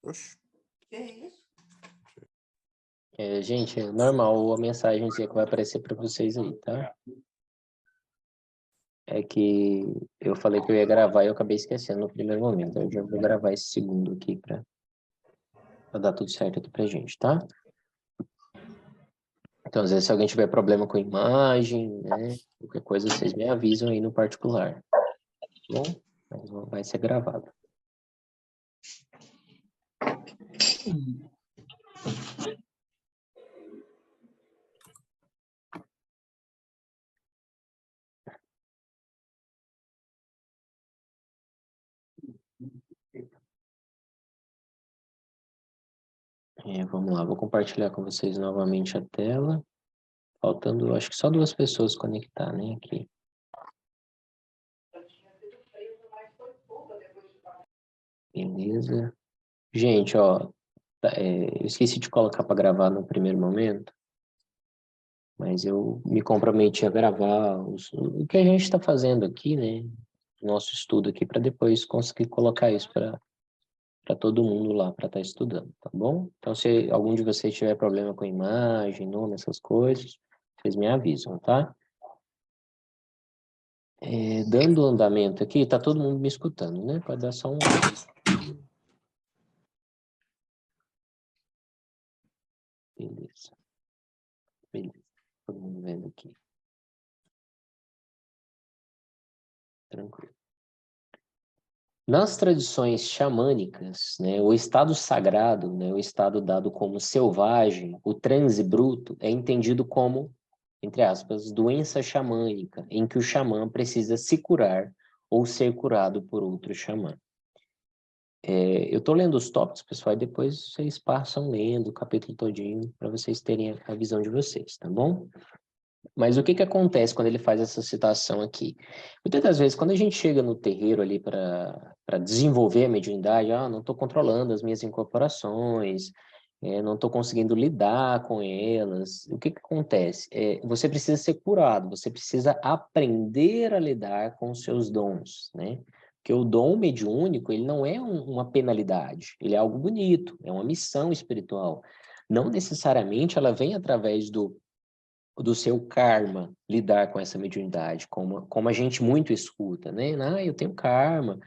Oxe. Que é isso? Gente, é normal a mensagem que vai aparecer para vocês aí, tá? É que eu falei que eu ia gravar e eu acabei esquecendo no primeiro momento. Eu já vou gravar esse segundo aqui para dar tudo certo aqui pra gente, tá? Então, às vezes, se alguém tiver problema com imagem, né? Qualquer coisa, vocês me avisam aí no particular. Tá bom? Mas vai ser gravado. Vamos lá, vou compartilhar com vocês novamente a tela. Faltando, acho que só 2 pessoas conectar, né? Aqui. Beleza. Gente, ó, eu esqueci de colocar para gravar no primeiro momento, mas eu me comprometi a gravar o que a gente está fazendo aqui, né? Nosso estudo aqui, para depois conseguir colocar isso para todo mundo lá para estar estudando, tá bom? Então, se algum de vocês tiver problema com imagem, nome, essas coisas, vocês me avisam, tá? Dando andamento aqui, tá todo mundo me escutando, né? Pode dar só um... Beleza. Beleza. Todo mundo vendo aqui. Tranquilo. Nas tradições xamânicas, né, o estado sagrado, né, o estado dado como selvagem, o transe bruto, é entendido como, entre aspas, doença xamânica, em que o xamã precisa se curar ou ser curado por outro xamã. Eu estou lendo os tópicos, pessoal, e depois vocês passam lendo o capítulo todinho para vocês terem a visão de vocês, tá bom? Mas o que acontece quando ele faz essa citação aqui? Muitas das vezes, quando a gente chega no terreiro ali para desenvolver a mediunidade, não estou controlando as minhas incorporações, não estou conseguindo lidar com elas. O que acontece? Você precisa ser curado, você precisa aprender a lidar com os seus dons, né? Porque o dom mediúnico, ele não é uma penalidade, ele é algo bonito, é uma missão espiritual. Não necessariamente ela vem através do seu karma lidar com essa mediunidade, como a gente muito escuta, né? Eu tenho karma,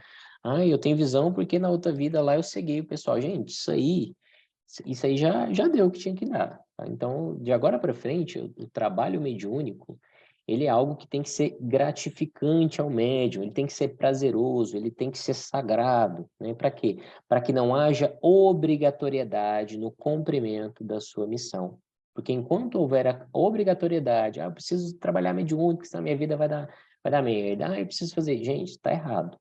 eu tenho visão porque na outra vida lá eu ceguei o pessoal. Gente, isso aí já deu o que tinha que dar. Tá? Então, de agora para frente, o trabalho mediúnico, ele é algo que tem que ser gratificante ao médium, ele tem que ser prazeroso, ele tem que ser sagrado, né? Para quê? Para que não haja obrigatoriedade no cumprimento da sua missão. Porque enquanto houver a obrigatoriedade, eu preciso trabalhar mediúnico, senão minha vida vai dar merda. Eu preciso fazer. Gente, está errado.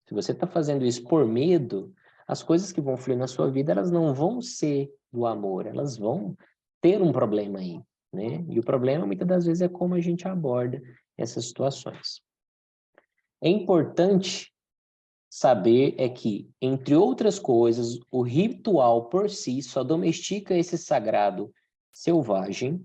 Se você está fazendo isso por medo, as coisas que vão fluir na sua vida, elas não vão ser do amor, elas vão ter um problema aí, né? E o problema, muitas das vezes, é como a gente aborda essas situações. É importante saber que, entre outras coisas, o ritual por si só domestica esse sagrado selvagem.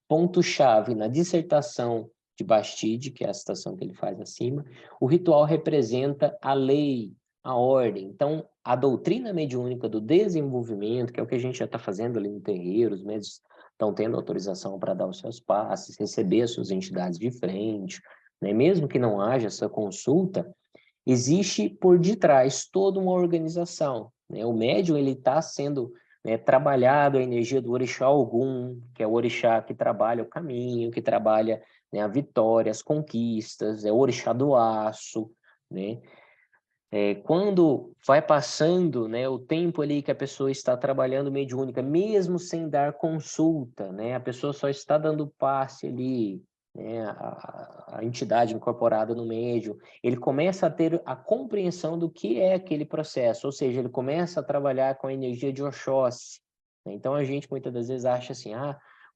Ponto-chave na dissertação de Bastide, que é a citação que ele faz acima, o ritual representa a lei, a ordem. Então, a doutrina mediúnica do desenvolvimento, que é o que a gente já está fazendo ali no terreiro, os médios estão tendo autorização para dar os seus passes, receber as suas entidades de frente, né? Mesmo que não haja essa consulta, existe por detrás toda uma organização, né? O médium ele está sendo trabalhado a energia do orixá Ogum, que é o orixá que trabalha o caminho, que trabalha, né, a vitória, as conquistas, é o orixá do aço, né? Quando vai passando, né, o tempo ali que a pessoa está trabalhando mediúnica, mesmo sem dar consulta, né, a pessoa só está dando passe ali, né, a entidade incorporada no médium, ele começa a ter a compreensão do que é aquele processo, ou seja, ele começa a trabalhar com a energia de Oxóssi, né? Então a gente muitas das vezes acha assim,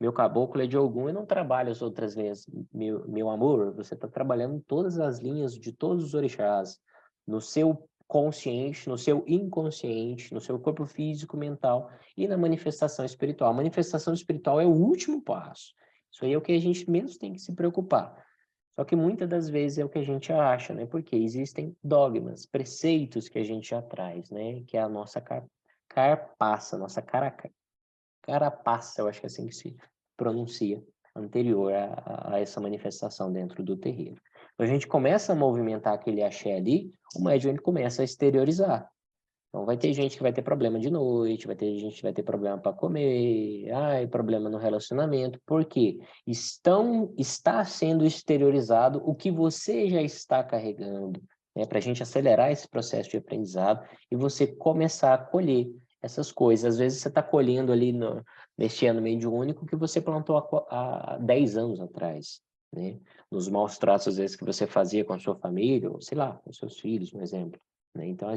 meu caboclo é de Ogum e não trabalha as outras vezes. Meu amor, você está trabalhando todas as linhas de todos os orixás, no seu consciente, no seu inconsciente, no seu corpo físico, mental e na manifestação espiritual. A manifestação espiritual é o último passo. Isso aí é o que a gente menos tem que se preocupar. Só que muitas das vezes é o que a gente acha, né? Porque existem dogmas, preceitos que a gente já traz, né? Que é a nossa carpaça, nossa carapaça, eu acho que é assim que se pronuncia, anterior a essa manifestação dentro do terreiro. Então, a gente começa a movimentar aquele axé ali, o médium ele começa a exteriorizar. Então, vai ter gente que vai ter problema de noite, vai ter gente que vai ter problema para comer, problema no relacionamento, porque está sendo exteriorizado o que você já está carregando, né, para a gente acelerar esse processo de aprendizado e você começar a colher essas coisas. Às vezes você está colhendo ali neste ano mediúnico que você plantou há 10 anos atrás, né? Nos maus tratos, às vezes, que você fazia com a sua família, ou sei lá, com seus filhos, um exemplo. Né? Então,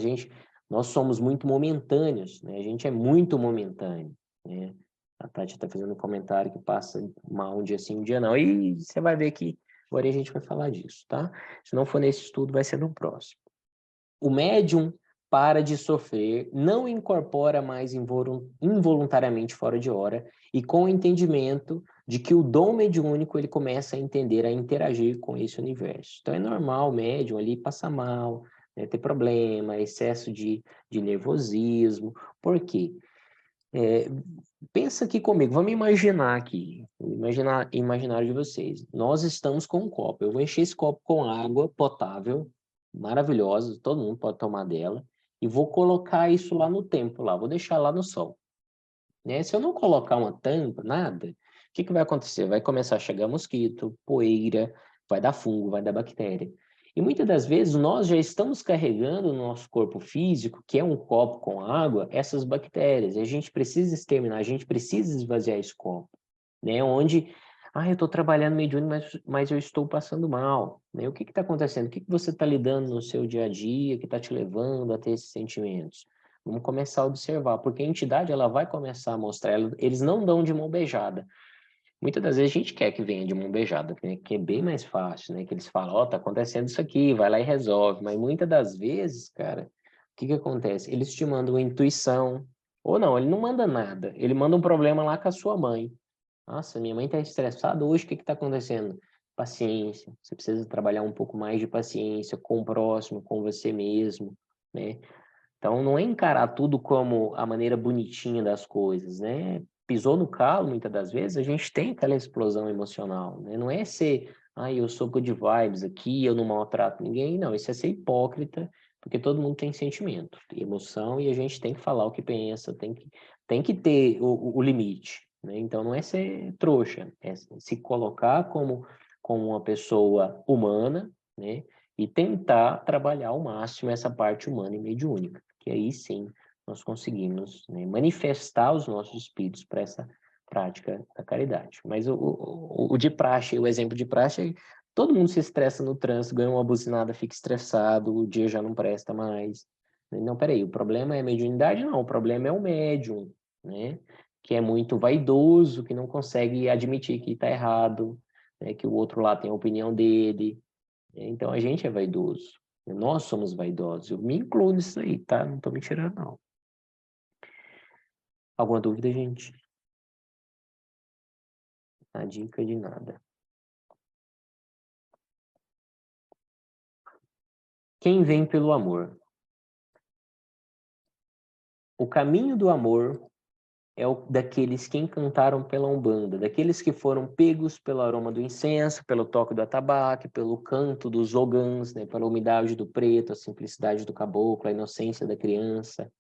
nós somos muito momentâneos, né? A gente é muito momentâneo, né? A Tati está fazendo um comentário que passa mal um dia sim, um dia não. E você vai ver que agora a gente vai falar disso, tá? Se não for nesse estudo, vai ser no próximo. O médium para de sofrer, não incorpora mais involuntariamente fora de hora e com o entendimento de que o dom mediúnico ele começa a entender, a interagir com esse universo. Então é normal o médium ali passar mal, né, ter problema, excesso de nervosismo. Por quê? Pensa aqui comigo, vamos imaginar aqui, imaginário de vocês. Nós estamos com um copo, eu vou encher esse copo com água potável, maravilhosa, todo mundo pode tomar dela, e vou colocar isso lá no tempo, lá, vou deixar lá no sol. Né? Se eu não colocar uma tampa, nada, o que vai acontecer? Vai começar a chegar mosquito, poeira, vai dar fungo, vai dar bactéria. E muitas das vezes nós já estamos carregando no nosso corpo físico, que é um copo com água, essas bactérias. E a gente precisa exterminar, a gente precisa esvaziar esse copo. Né? Onde, eu estou trabalhando mediúnico, mas eu estou passando mal. Né? O que está acontecendo? O que você está lidando no seu dia a dia que está te levando a ter esses sentimentos? Vamos começar a observar, porque a entidade ela vai começar a mostrar, eles não dão de mão beijada. Muitas das vezes a gente quer que venha de mão beijada, né? Que é bem mais fácil, né? Que eles falam, tá acontecendo isso aqui, vai lá e resolve. Mas muitas das vezes, cara, o que acontece? Eles te mandam uma intuição, ou não, ele não manda nada, ele manda um problema lá com a sua mãe. Nossa, minha mãe está estressada hoje, o que está acontecendo? Paciência, você precisa trabalhar um pouco mais de paciência com o próximo, com você mesmo, né? Então, não é encarar tudo como a maneira bonitinha das coisas, né? Pisou no calo, muitas das vezes, a gente tem aquela explosão emocional, né? Não é ser, eu sou good vibes aqui, eu não maltrato ninguém, não. Isso é ser hipócrita, porque todo mundo tem sentimento, tem emoção, e a gente tem que falar o que pensa, tem que ter o limite, né? Então, não é ser trouxa, é se colocar como uma pessoa humana, né? E tentar trabalhar ao máximo essa parte humana e mediúnica, que aí sim nós conseguimos, né, manifestar os nossos espíritos para essa prática da caridade. Mas o de praxe, o exemplo de praxe, todo mundo se estressa no trânsito, ganha uma buzinada, fica estressado, o dia já não presta mais. Não, peraí, o problema é a mediunidade? Não, o problema é o médium, né? Que é muito vaidoso, que não consegue admitir que está errado, né? Que o outro lá tem a opinião dele. Então a gente é vaidoso. Nós somos vaidosos. Eu me incluo nisso aí, tá? Não tô me tirando, não. Alguma dúvida, gente? A dica de nada. Quem vem pelo amor? O caminho do amor é o daqueles que encantaram pela Umbanda, daqueles que foram pegos pelo aroma do incenso, pelo toque do atabaque, pelo canto dos ogãs, né? Pela umidade do preto, a simplicidade do caboclo, a inocência da criança,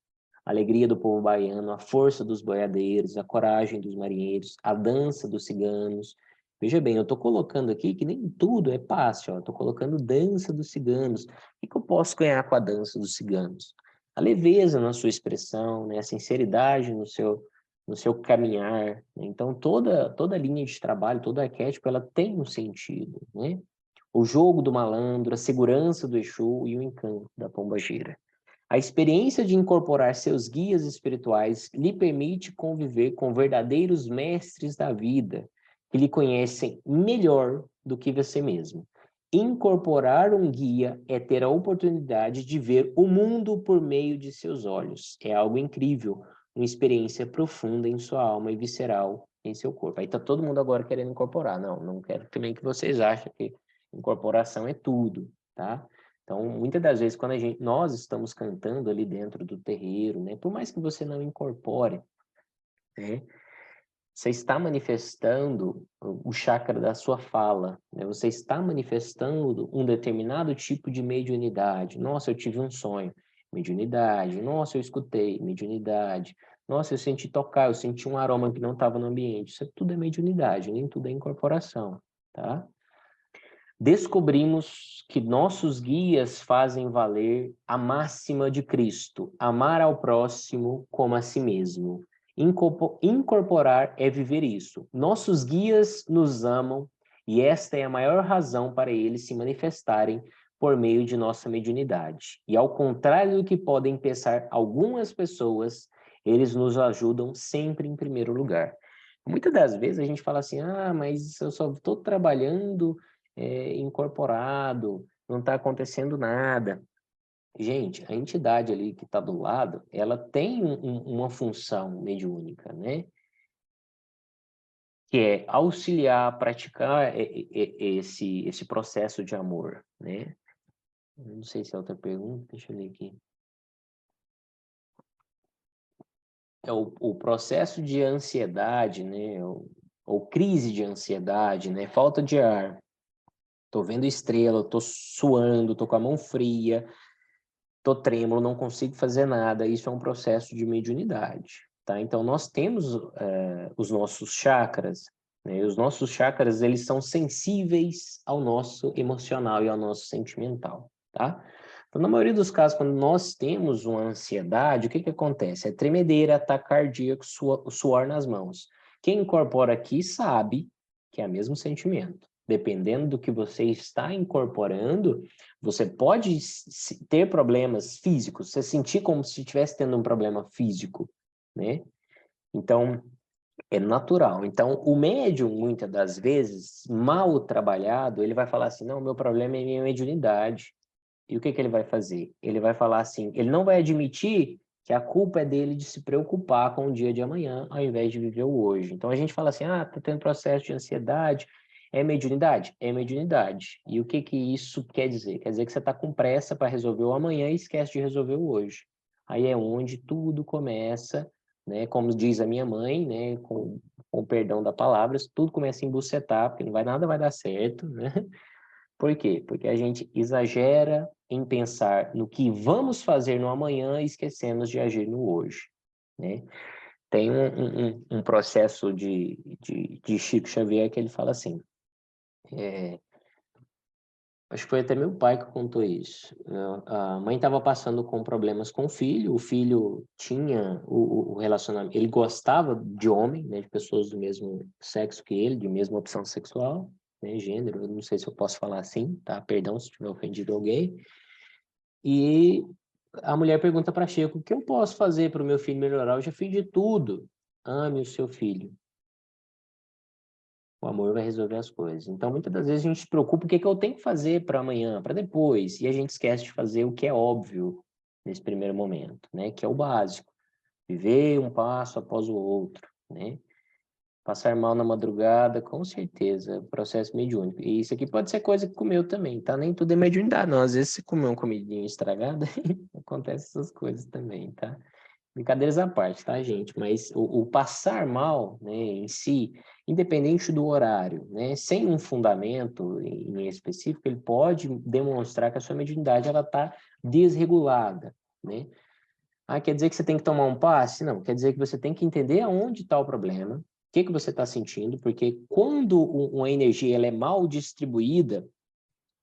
a alegria do povo baiano, a força dos boiadeiros, a coragem dos marinheiros, a dança dos ciganos. Veja bem, eu estou colocando aqui que nem tudo é fácil, estou colocando dança dos ciganos. O que eu posso ganhar com a dança dos ciganos? A leveza na sua expressão, né? A sinceridade no seu caminhar. Né? Então, toda linha de trabalho, todo arquétipo, ela tem um sentido, né? O jogo do malandro, a segurança do Exu e o encanto da pombagira. A experiência de incorporar seus guias espirituais lhe permite conviver com verdadeiros mestres da vida, que lhe conhecem melhor do que você mesmo. Incorporar um guia é ter a oportunidade de ver o mundo por meio de seus olhos. É algo incrível, uma experiência profunda em sua alma e visceral em seu corpo. Aí tá todo mundo agora querendo incorporar. Não quero também que vocês achem que Incorporação é tudo, tá? Então, muitas das vezes, quando nós estamos cantando ali dentro do terreiro, né? Por mais que você não incorpore, né? Você está manifestando o chakra da sua fala, né? Você está manifestando um determinado tipo de mediunidade. Nossa, eu tive um sonho, mediunidade. Nossa, eu escutei, mediunidade. Nossa, eu senti tocar, eu senti um aroma que não estava no ambiente. Isso tudo é mediunidade, nem tudo é incorporação, tá? Descobrimos que nossos guias fazem valer a máxima de Cristo, amar ao próximo como a si mesmo. Incorporar é viver isso. Nossos guias nos amam e esta é a maior razão para eles se manifestarem por meio de nossa mediunidade. E ao contrário do que podem pensar algumas pessoas, eles nos ajudam sempre em primeiro lugar. Muitas das vezes a gente fala assim, mas eu só estou trabalhando incorporado, não está acontecendo nada. Gente, a entidade ali que está do lado, ela tem uma função mediúnica, né? Que é auxiliar a praticar esse processo de amor, né? Não sei se é outra pergunta, deixa eu ler aqui. É o processo de ansiedade, né? Ou crise de ansiedade, né? Falta de ar. Tô vendo estrela, tô suando, tô com a mão fria, tô trêmulo, não consigo fazer nada. Isso é um processo de mediunidade, tá? Então, nós temos os nossos chakras, né? E os nossos chakras, eles são sensíveis ao nosso emocional e ao nosso sentimental, tá? Então, na maioria dos casos, quando nós temos uma ansiedade, o que que acontece? É tremedeira, ataque cardíaco, suor nas mãos. Quem incorpora aqui sabe que é o mesmo sentimento. Dependendo do que você está incorporando, você pode ter problemas físicos, você sentir como se estivesse tendo um problema físico, né? Então, é natural. Então, o médium, muitas das vezes, mal trabalhado, ele vai falar assim, não, meu problema é minha mediunidade. E o que que ele vai fazer? Ele vai falar assim, ele não vai admitir que a culpa é dele de se preocupar com o dia de amanhã, ao invés de viver o hoje. Então, a gente fala assim, tá tendo processo de ansiedade, é mediunidade? É mediunidade. E o que que isso quer dizer? Quer dizer que você está com pressa para resolver o amanhã e esquece de resolver o hoje. Aí é onde tudo começa, né? Como diz a minha mãe, né? Com o perdão da palavra, tudo começa a embucetar, porque nada vai dar certo, né? Por quê? Porque a gente exagera em pensar no que vamos fazer no amanhã e esquecemos de agir no hoje, né? Tem um processo de Chico Xavier que ele fala assim, acho que foi até meu pai que contou isso. A mãe estava passando com problemas com o filho tinha o relacionamento, ele gostava de homem, né, de pessoas do mesmo sexo que ele, de mesma opção sexual, né, gênero, eu não sei se eu posso falar assim, tá? Perdão se tiver ofendido alguém. E a mulher pergunta para Chico, o que eu posso fazer para o meu filho melhorar? Eu já fiz de tudo. Ame o seu filho. O amor vai resolver as coisas. Então, muitas das vezes a gente se preocupa o que que eu tenho que fazer para amanhã, para depois, e a gente esquece de fazer o que é óbvio nesse primeiro momento, né? Que é o básico. Viver um passo após o outro, né? Passar mal na madrugada, com certeza, processo mediúnico. E isso aqui pode ser coisa que comeu também, tá? Nem tudo é mediunidade, não. Às vezes você comeu uma comidinha estragada, acontece essas coisas também, tá? Brincadeiras à parte, tá, gente? Mas o passar mal, né, em si, independente do horário, né, sem um fundamento em específico, ele pode demonstrar que a sua mediunidade ela está desregulada, né? Quer dizer que você tem que tomar um passe? Não, quer dizer que você tem que entender aonde está o problema, o que que você está sentindo, porque quando uma energia ela é mal distribuída,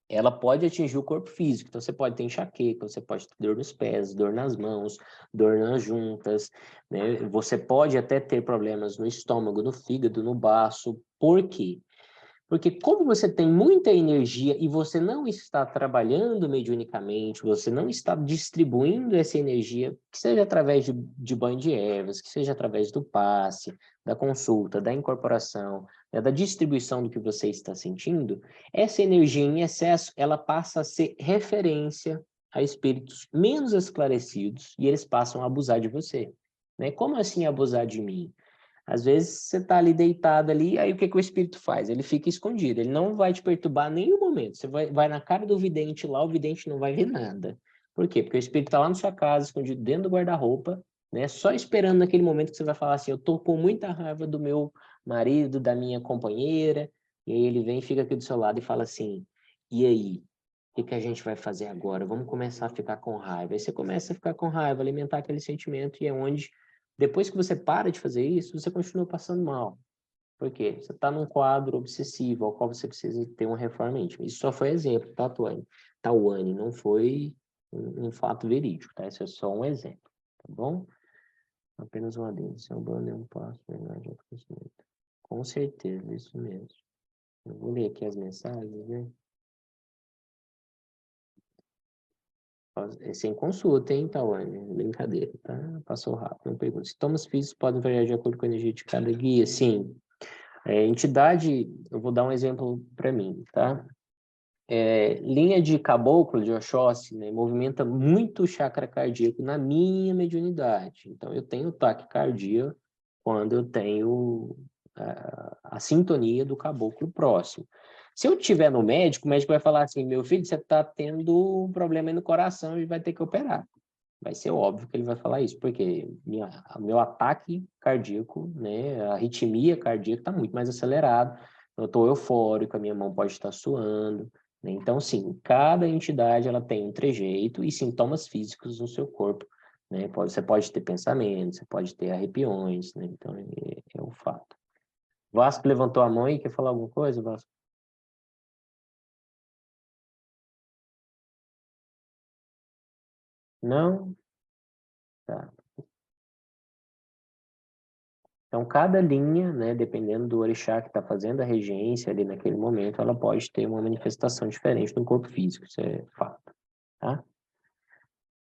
ela pode atingir o corpo físico. Então, você pode ter enxaqueca, você pode ter dor nos pés, dor nas mãos, dor nas juntas, né? Você pode até ter problemas no estômago, no fígado, no baço. Por quê? Porque como você tem muita energia e você não está trabalhando mediunicamente, você não está distribuindo essa energia, que seja através de banho de ervas, que seja através do passe, da consulta, da incorporação, né, da distribuição do que você está sentindo, essa energia em excesso, ela passa a ser referência a espíritos menos esclarecidos e eles passam a abusar de você. Né? Como assim abusar de mim? Às vezes você está ali deitado ali, aí o que que o espírito faz? Ele fica escondido, ele não vai te perturbar em nenhum momento. Você vai na cara do vidente lá, o vidente não vai ver nada. Por quê? Porque o espírito está lá na sua casa, escondido dentro do guarda-roupa, né? Só esperando naquele momento que você vai falar assim, eu tô com muita raiva do meu marido, da minha companheira, e aí ele vem e fica aqui do seu lado e fala assim, e aí? O que que a gente vai fazer agora? Vamos começar a ficar com raiva. Aí você começa a ficar com raiva, alimentar aquele sentimento, e é onde depois que você para de fazer isso, você continua passando mal. Por quê? Você está num quadro obsessivo, ao qual você precisa ter uma reforma íntima. Isso só foi exemplo, tá, Tawane? Não foi um fato verídico, tá? Isso é só um exemplo, tá bom? Apenas um adendo. Se é um bando, é um passo, verdade, autoconhecimento. Com certeza, isso mesmo. Eu vou ler aqui as mensagens, né? É sem consulta, hein, Tawane? Brincadeira, tá? Passou rápido, não pergunta. Sintomas físicos podem variar de acordo com a energia de cada guia? Sim. Entidade, eu vou dar um exemplo para mim, tá? Linha de caboclo, de Oxóssi, né, movimenta muito o chakra cardíaco na minha mediunidade. Então, eu tenho taquicardia quando eu tenho a sintonia do caboclo próximo. Se eu tiver no médico, o médico vai falar assim, meu filho, você está tendo um problema aí no coração e vai ter que operar. Vai ser óbvio que ele vai falar isso, porque meu ataque cardíaco, né, a arritmia cardíaca está muito mais acelerado, eu estou eufórico, a minha mão pode estar suando, né? Então, sim, cada entidade ela tem um trejeito e sintomas físicos no seu corpo, né? Você pode ter pensamentos, você pode ter arrepiões, né? Então, é um fato. Vasco levantou a mão e quer falar alguma coisa, Vasco? Não? Tá. Então, cada linha, né, dependendo do orixá que está fazendo a regência ali naquele momento, ela pode ter uma manifestação diferente no corpo físico, isso é fato, tá?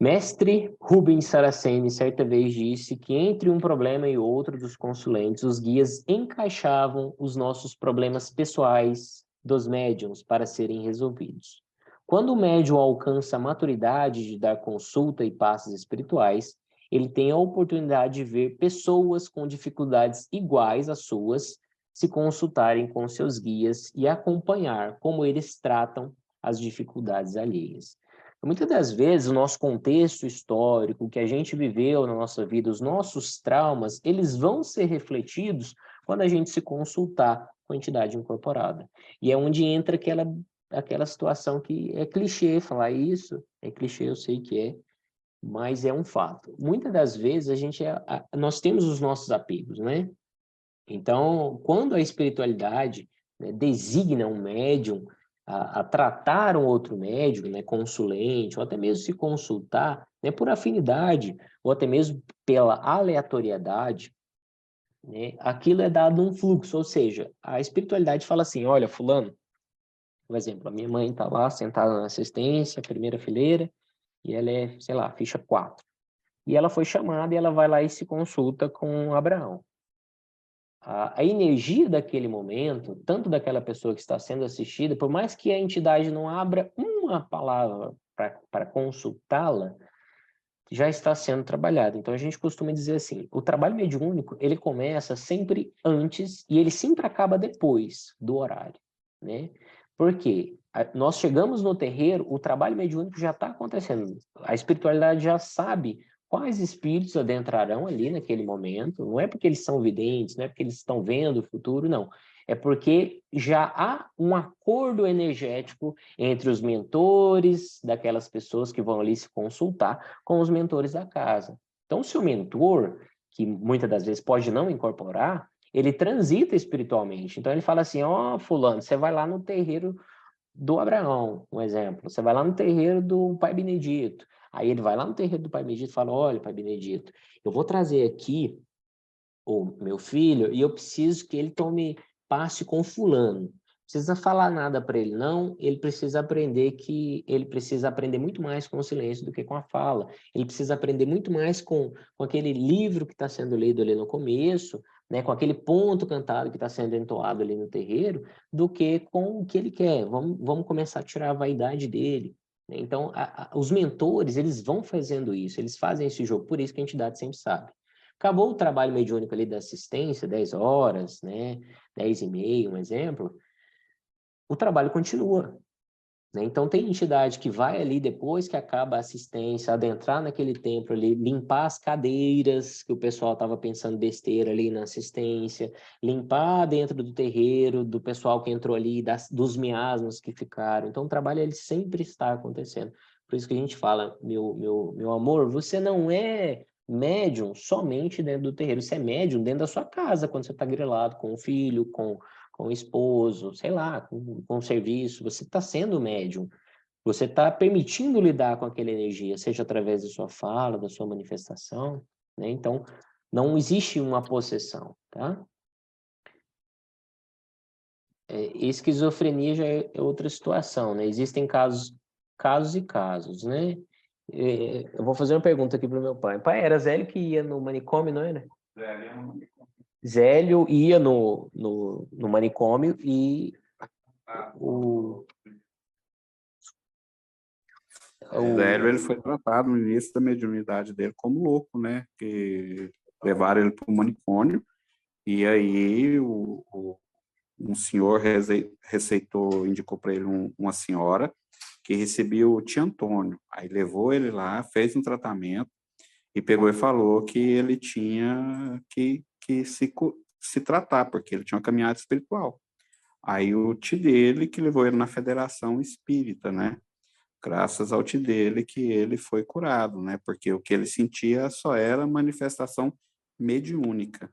Mestre Rubens Saraceni certa vez disse que entre um problema e outro dos consulentes, os guias encaixavam os nossos problemas pessoais dos médiums para serem resolvidos. Quando o médium alcança a maturidade de dar consulta e passes espirituais, ele tem a oportunidade de ver pessoas com dificuldades iguais às suas se consultarem com seus guias e acompanhar como eles tratam as dificuldades alheias. Muitas das vezes, o nosso contexto histórico, o que a gente viveu na nossa vida, os nossos traumas, eles vão ser refletidos quando a gente se consultar com a entidade incorporada. E é onde entra aquela situação que é clichê falar isso, é clichê, eu sei que é, mas é um fato. Muitas das vezes, nós temos os nossos apegos, né? Então, quando a espiritualidade, né, designa um médium a tratar um outro médium, né, consulente, ou até mesmo se consultar, né, por afinidade, ou até mesmo pela aleatoriedade, né, aquilo é dado um fluxo, ou seja, a espiritualidade fala assim, olha, fulano, por exemplo, a minha mãe está lá sentada na assistência, primeira fileira, e ela é, sei lá, ficha 4. E ela foi chamada e ela vai lá e se consulta com Abraão. A energia daquele momento, tanto daquela pessoa que está sendo assistida, por mais que a entidade não abra uma palavra para consultá-la, já está sendo trabalhado. Então a gente costuma dizer assim, o trabalho mediúnico, ele começa sempre antes e ele sempre acaba depois do horário, né? Porque nós chegamos no terreiro, o trabalho mediúnico já está acontecendo. A espiritualidade já sabe quais espíritos adentrarão ali naquele momento. Não é porque eles são videntes, não é porque eles estão vendo o futuro, não. É porque já há um acordo energético entre os mentores daquelas pessoas que vão ali se consultar com os mentores da casa. Então, se o mentor, que muitas das vezes pode não incorporar, ele transita espiritualmente. Então, ele fala assim, ó, fulano, você vai lá no terreiro do Abraão, um exemplo. Você vai lá no terreiro do Pai Benedito. Aí ele vai lá no terreiro do Pai Benedito e fala, olha, Pai Benedito, eu vou trazer aqui o meu filho e eu preciso que ele tome passe com fulano. Não precisa falar nada para ele, não. Ele precisa aprender que ele precisa aprender muito mais com o silêncio do que com a fala. Ele precisa aprender muito mais com aquele livro que está sendo lido ali no começo, né, com aquele ponto cantado que está sendo entoado ali no terreiro, do que com o que ele quer. Vamos começar a tirar a vaidade dele. Né? Então, os mentores, eles vão fazendo isso, eles fazem esse jogo, por isso que a entidade sempre sabe. Acabou o trabalho mediúnico ali da assistência, 10 horas, né? 10h30, um exemplo, o trabalho continua, né? Então, tem entidade que vai ali, depois que acaba a assistência, adentrar naquele templo ali, limpar as cadeiras, que o pessoal estava pensando besteira ali na assistência, limpar dentro do terreiro, do pessoal que entrou ali, dos miasmas que ficaram. Então, o trabalho ele sempre está acontecendo. Por isso que a gente fala, meu amor, você não é médium somente dentro do terreiro, você é médium dentro da sua casa, quando você está grilado com o filho, com o esposo, sei lá, com o serviço, você está sendo médium. Você está permitindo lidar com aquela energia, seja através da sua fala, da sua manifestação, né? Então, não existe uma possessão, tá? Esquizofrenia já é outra situação, né? Existem casos e casos, né? Eu vou fazer uma pergunta aqui para o meu pai. Pai, era Zélio que ia no manicômio, não era? Zélio ia no manicômio e o, Zélio, ele foi tratado no início da mediunidade dele como louco, né? Que levaram ele para o manicômio e aí um senhor receitou, indicou para ele uma senhora que recebia o tio Antônio. Aí levou ele lá, fez um tratamento e pegou e falou que ele tinha que se tratar, porque ele tinha uma caminhada espiritual. Aí o tio dele que levou ele na Federação Espírita, né? Graças ao tio dele que ele foi curado, né? Porque o que ele sentia só era manifestação mediúnica.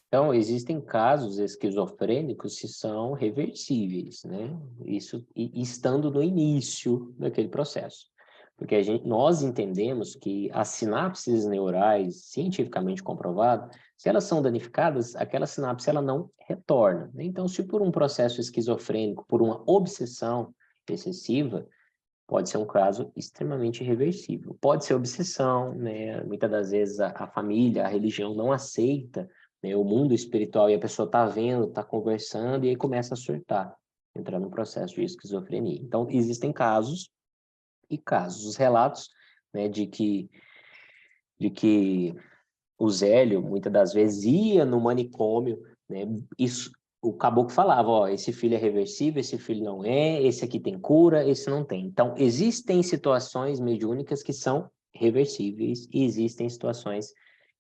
Então, existem casos esquizofrênicos que são reversíveis, né? Isso estando no início daquele processo. Porque nós entendemos que as sinapses neurais, cientificamente comprovado, se elas são danificadas, aquela sinapse ela não retorna, né? Então, se por um processo esquizofrênico, por uma obsessão excessiva, pode ser um caso extremamente irreversível. Pode ser obsessão, né? Muitas das vezes a família, a religião não aceita, né, o mundo espiritual e a pessoa está vendo, está conversando e aí começa a surtar, entrar num processo de esquizofrenia. Então, existem casos e casos. Os relatos, né, de que o Zélio, muitas das vezes, ia no manicômio, né, isso, o caboclo falava, ó, esse filho é reversível, esse filho não é, esse aqui tem cura, esse não tem. Então, existem situações mediúnicas que são reversíveis e existem situações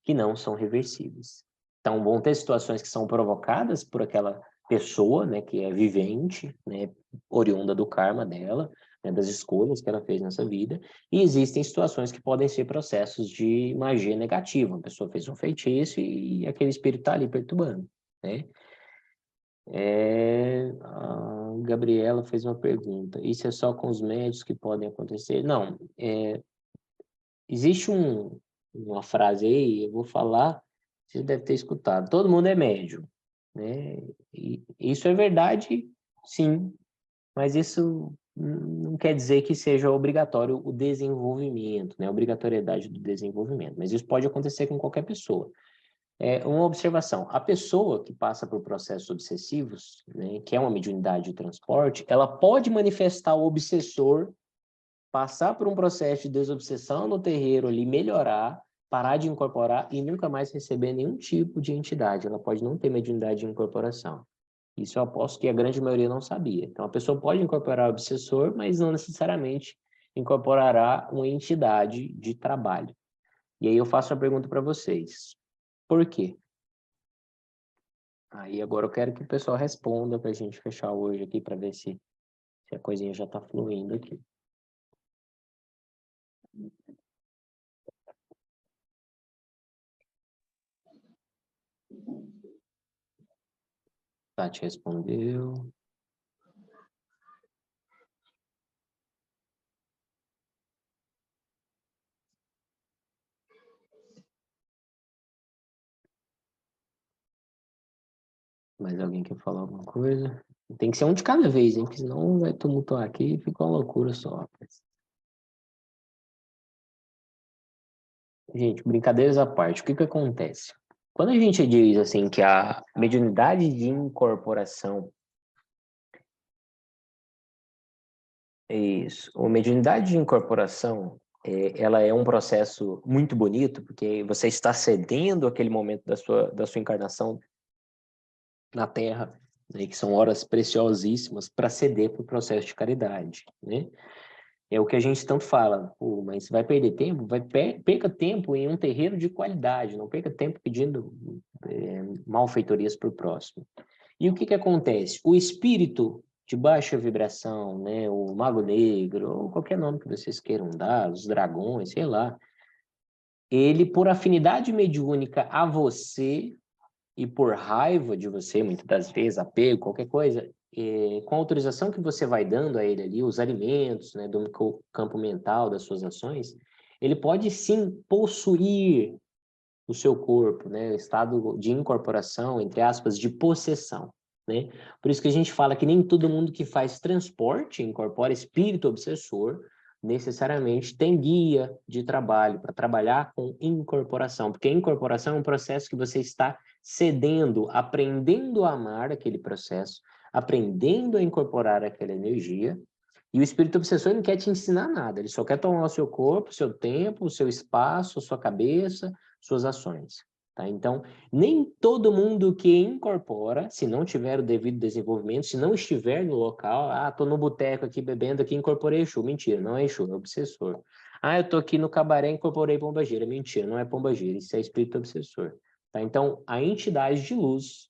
que não são reversíveis. Então, vão ter situações que são provocadas por aquela pessoa, né, que é vivente, né, oriunda do karma dela, né, das escolhas que ela fez nessa vida, e existem situações que podem ser processos de magia negativa. A pessoa fez um feitiço e aquele espírito está ali perturbando, né? A Gabriela fez uma pergunta. Isso é só com os médios que podem acontecer? Não. Existe uma frase aí, eu vou falar, você deve ter escutado. Todo mundo é médium, né? E isso é verdade, sim, mas isso não quer dizer que seja obrigatório o desenvolvimento, né? A obrigatoriedade do desenvolvimento, mas isso pode acontecer com qualquer pessoa. Uma observação, a pessoa que passa por processos obsessivos, né, que é uma mediunidade de transporte, ela pode manifestar o obsessor, passar por um processo de desobsessão no terreiro ali, melhorar, parar de incorporar e nunca mais receber nenhum tipo de entidade. Ela pode não ter mediunidade de incorporação. Isso eu aposto que a grande maioria não sabia. Então, a pessoa pode incorporar o obsessor, mas não necessariamente incorporará uma entidade de trabalho. E aí eu faço uma pergunta para vocês. Por quê? Aí agora eu quero que o pessoal responda para a gente fechar hoje aqui, para ver se a coisinha já está fluindo aqui. Tati respondeu. Mais alguém quer falar alguma coisa? Tem que ser um de cada vez, hein? Porque senão vai tumultuar aqui e fica uma loucura só. Gente, brincadeiras à parte, o que que acontece? Quando a gente diz assim que a mediunidade de incorporação é isso, a mediunidade de incorporação ela é um processo muito bonito, porque você está cedendo aquele momento da sua encarnação na Terra, né, que são horas preciosíssimas, para ceder para o processo de caridade, né? É o que a gente tanto fala, pô, mas vai perder tempo? Perca tempo em um terreiro de qualidade, não perca tempo pedindo malfeitorias para o próximo. E o que acontece? O espírito de baixa vibração, né, o mago negro, ou qualquer nome que vocês queiram dar, os dragões, sei lá, ele, por afinidade mediúnica a você e por raiva de você, muitas das vezes, apego, qualquer coisa, com a autorização que você vai dando a ele ali, os alimentos, né, do campo mental das suas ações, ele pode sim possuir o seu corpo, né, o estado de incorporação, entre aspas, de possessão, né? Por isso que a gente fala que nem todo mundo que faz transporte, incorpora espírito obsessor, necessariamente tem guia de trabalho para trabalhar com incorporação, porque a incorporação é um processo que você está cedendo, aprendendo a amar aquele processo, aprendendo a incorporar aquela energia, e o espírito obsessor não quer te ensinar nada, ele só quer tomar o seu corpo, o seu tempo, o seu espaço, a sua cabeça, suas ações. Tá? Então, nem todo mundo que incorpora, se não tiver o devido desenvolvimento, se não estiver no local, estou no boteco aqui bebendo aqui, incorporei Exu. Mentira, não é Exu, é obsessor. Eu estou aqui no cabaré, incorporei pombagira. Mentira, não é pombagira, isso é espírito obsessor. Tá? Então, a entidade de luz,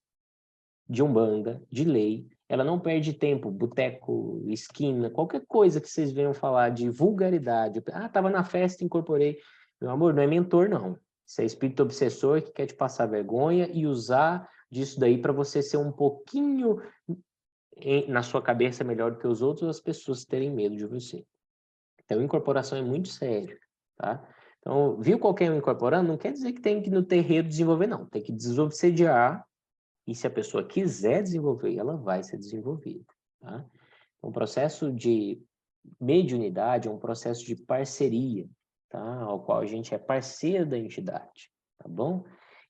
de umbanda, de lei, ela não perde tempo, boteco, esquina, qualquer coisa que vocês venham falar de vulgaridade. Estava na festa, incorporei. Meu amor, não é mentor, não. Isso é espírito obsessor que quer te passar vergonha e usar disso daí para você ser um pouquinho na sua cabeça melhor do que os outros, as pessoas terem medo de você. Então, incorporação é muito sério, tá? Então, viu qualquer um incorporando, não quer dizer que tem que ir no terreiro desenvolver, não. Tem que desobsediar, e se a pessoa quiser desenvolver, ela vai ser desenvolvida, tá? O processo de mediunidade é um processo de parceria, tá? Ao qual a gente é parceiro da entidade, tá bom?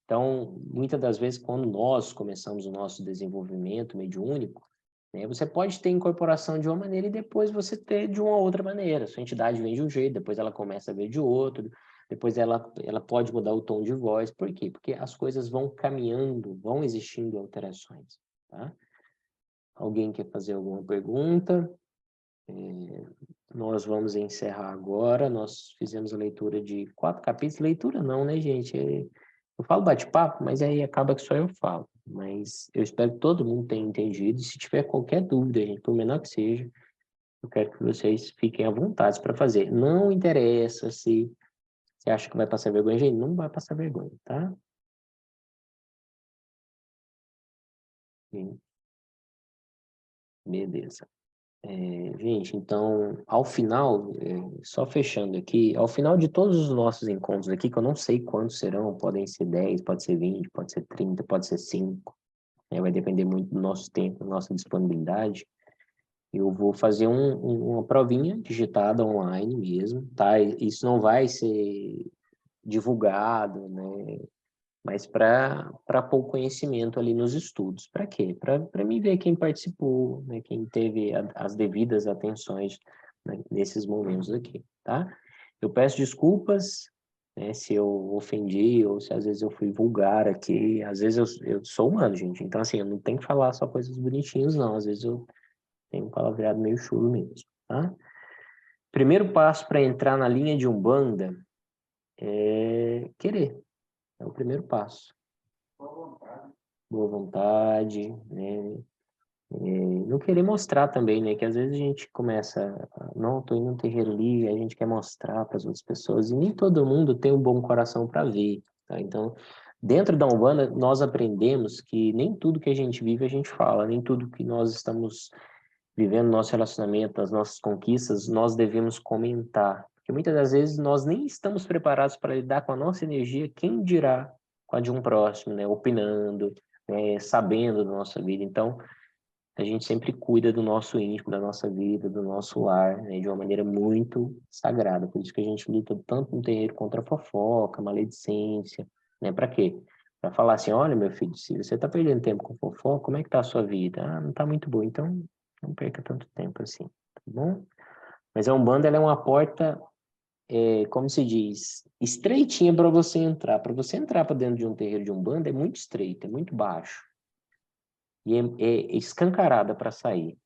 Então, muitas das vezes, quando nós começamos o nosso desenvolvimento mediúnico, né, você pode ter incorporação de uma maneira e depois você ter de uma outra maneira. Sua entidade vem de um jeito, depois ela começa a ver de outro, depois ela pode mudar o tom de voz. Por quê? Porque as coisas vão caminhando, vão existindo alterações, tá? Alguém quer fazer alguma pergunta? Nós vamos encerrar agora. Nós fizemos a leitura de 4 capítulos. Leitura não, né, gente? Eu falo bate-papo, mas aí acaba que só eu falo. Mas eu espero que todo mundo tenha entendido. E se tiver qualquer dúvida, gente, por menor que seja, eu quero que vocês fiquem à vontade para fazer. Não interessa se você acha que vai passar vergonha, gente, não vai passar vergonha, tá? Sim. Beleza. Gente, então, ao final, só fechando aqui, ao final de todos os nossos encontros aqui, que eu não sei quantos serão, podem ser 10, pode ser 20, pode ser 30, pode ser 5, vai depender muito do nosso tempo, da nossa disponibilidade, eu vou fazer uma provinha digitada online mesmo, tá? Isso não vai ser divulgado, né? Mas para pôr conhecimento ali nos estudos. Para quê? Para mim ver quem participou, né? Quem teve as devidas atenções, né, nesses momentos aqui, tá? Eu peço desculpas, né, se eu ofendi ou se às vezes eu fui vulgar aqui. Às vezes eu sou humano, gente. Então, assim, eu não tenho que falar só coisas bonitinhas, não. Às vezes eu tenho um palavreado meio chulo mesmo, tá? Primeiro passo para entrar na linha de Umbanda é querer. É o primeiro passo. Boa vontade, né? Não querer mostrar também, né? Que às vezes a gente começa, não, tô indo num terreiro ali, a gente quer mostrar para as outras pessoas, e nem todo mundo tem um bom coração para ver, tá? Então, dentro da Umbanda, nós aprendemos que nem tudo que a gente vive a gente fala, nem tudo que nós estamos vivendo, nosso relacionamento, as nossas conquistas, nós devemos comentar. Porque muitas das vezes nós nem estamos preparados para lidar com a nossa energia, quem dirá com a de um próximo, né? Opinando, né? Sabendo da nossa vida. Então, a gente sempre cuida do nosso íntimo, da nossa vida, do nosso lar, né? De uma maneira muito sagrada. Por isso que a gente luta tanto no terreiro contra a fofoca, maledicência, né? Para quê? Para falar assim, olha, meu filho, se você está perdendo tempo com fofoca, como é que está a sua vida? Não está muito boa, então não perca tanto tempo assim, tá bom? Mas a Umbanda, ela é uma porta como se diz, estreitinha para você entrar. Para você entrar para dentro de um terreiro de Umbanda é muito estreito, é muito baixo. E é escancarada para sair.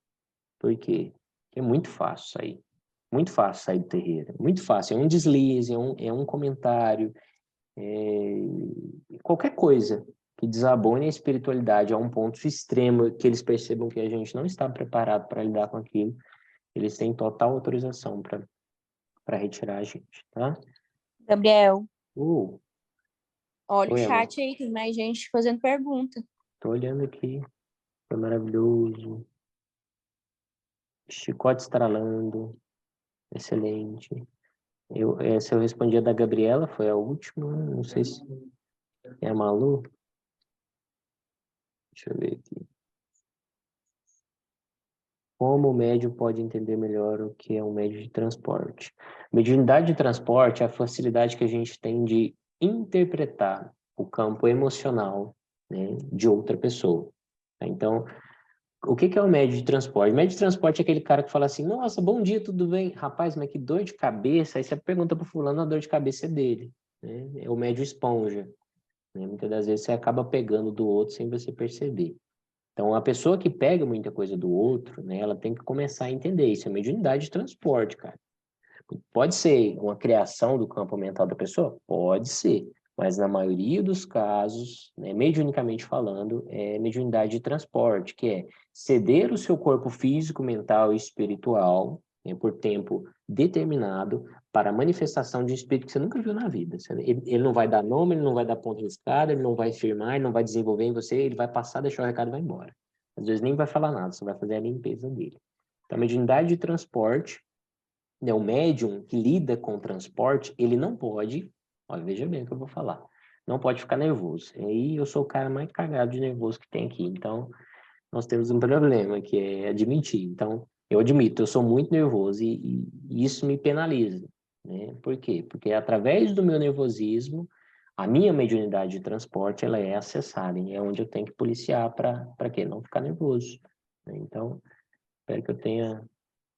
Por quê? Porque é muito fácil sair. Muito fácil sair do terreiro. Muito fácil. É um deslize, é um comentário, qualquer coisa que desabone a espiritualidade a um ponto extremo que eles percebam que a gente não está preparado para lidar com aquilo, eles têm total autorização para retirar a gente, tá? Gabriel, Uh, olha o Oi, Emma. chat aí, tem mais gente fazendo pergunta. Tô olhando aqui. Foi maravilhoso. Chicote estralando. Excelente. Essa eu respondi a da Gabriela, foi a última. Não sei se é a Malu. Deixa eu ver aqui. Como o médium pode entender melhor o que é um médio de transporte? Mediunidade de transporte é a facilidade que a gente tem de interpretar o campo emocional, né, de outra pessoa. Então, o que é o médio de transporte? O médio de transporte é aquele cara que fala assim, nossa, bom dia, tudo bem? Rapaz, mas que dor de cabeça. Aí você pergunta pro fulano, a dor de cabeça é dele. Né? É o médio esponja. Né? Muitas das vezes você acaba pegando do outro sem você perceber. Então, a pessoa que pega muita coisa do outro, né, ela tem que começar a entender isso. É mediunidade de transporte, cara. Pode ser uma criação do campo mental da pessoa? Pode ser. Mas na maioria dos casos, né, mediunicamente falando, é mediunidade de transporte, que é ceder o seu corpo físico, mental e espiritual, né, por tempo determinado para a manifestação de um espírito que você nunca viu na vida. Ele não vai dar nome, ele não vai dar ponto de escada, ele não vai firmar, ele não vai desenvolver em você, ele vai passar, deixar o recado e vai embora. Às vezes nem vai falar nada, você vai fazer a limpeza dele. Então, a mediunidade de transporte, né, o médium que lida com o transporte, ele não pode, olha, veja bem o que eu vou falar, não pode ficar nervoso. E aí eu sou o cara mais cagado de nervoso que tem aqui, então nós temos um problema, que é admitir. Então, eu admito, eu sou muito nervoso e isso me penaliza, né? Por quê? Porque através do meu nervosismo, a minha mediunidade de transporte, ela é acessada, e é onde eu tenho que policiar para quê? Não ficar nervoso, né? Então, espero que eu tenha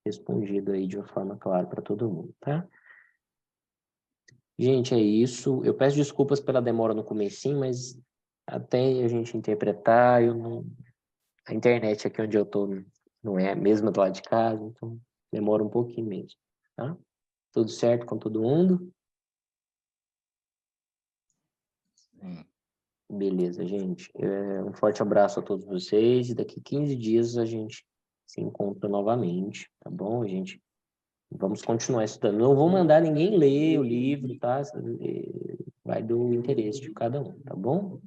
respondido aí de uma forma clara para todo mundo, tá? Gente, é isso. Eu peço desculpas pela demora no comecinho, mas até a gente interpretar, a internet aqui onde eu tô não é a mesma do lado de casa, então demora um pouquinho mesmo, tá? Tudo certo com todo mundo? Sim. Beleza, gente. Um forte abraço a todos vocês e daqui 15 dias a gente se encontra novamente, tá bom? Vamos continuar estudando. Não vou mandar ninguém ler o livro, tá? Vai do interesse de cada um, tá bom?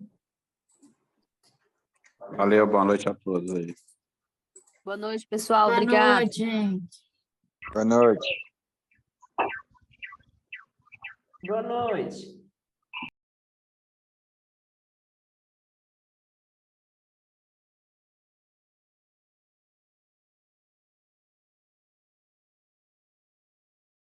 Valeu, boa noite a todos aí. Boa noite, pessoal. Boa Obrigada. noite, gente. Boa noite. Boa noite.